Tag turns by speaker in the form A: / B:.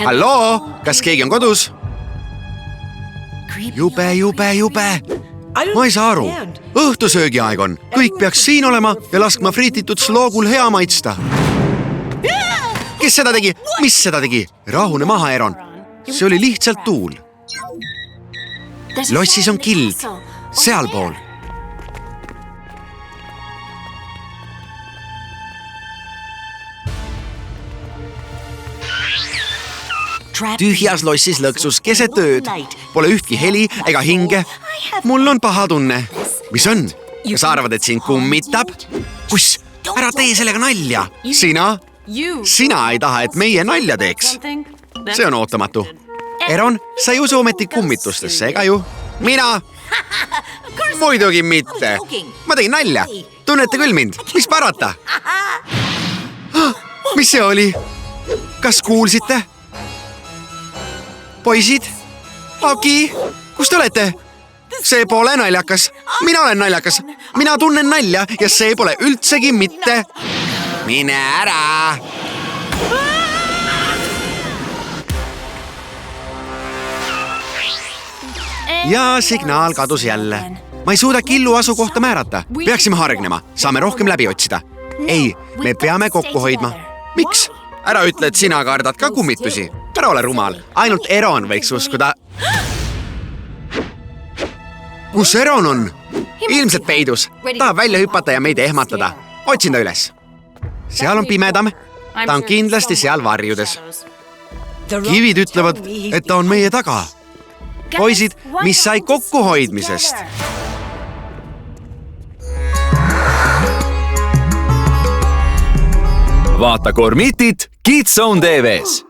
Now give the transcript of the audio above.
A: halloo, kas keegi on kodus? Jube. Ma ei saa aru. Õhtusöögi aeg on. Kõik peaks siin olema ja laskma frititud sloogul hea maitsta. Kes seda tegi? Mis seda tegi? Rahune maha, Eron. See oli lihtsalt tuul. Lossis on kild. Sealpool. Tühjas lossis lõksus keset ööd. Pole ühtki heli ega hinge. Mul on paha tunne. Mis on? Kas arvad, et sind kummitab? Kus? Ära tee sellega nalja. Sina ei taha, et meie nalja teeks. See on ootamatu. Eron, sa ei usu ometi kummitustesse, ega ju? Mina? Muidugi mitte. Ma tegin nalja. Tunnete küll mind? Mis parata? Mis see oli? Kas kuulsite? Poisid? Aki, kus te olete? See pole naljakas. Mina olen naljakas. Mina tunnen nalja ja see pole üldsegi mitte. Mine ära! Ja signaal kadus jälle. Ma ei suuda killu asukohta määrata. Peaksime hargnema. Saame rohkem läbi otsida. Ei, me peame kokku hoidma. Miks? Ära ütle, et sina kardad ka kummitusi. Ära ole rumal. Ainult Eron võiks uskuda. Kus Eron on? Ilmselt peidus. Tahab välja hüpata ja meid ehmatada. Otsin ta üles. Seal on pimedam. Ta on kindlasti seal varjudes. Kivid ütlevad, et ta on meie taga. Poisid, mis sai kokkuhoidmisest? Vaata Gormitit Kids Zone TV-s.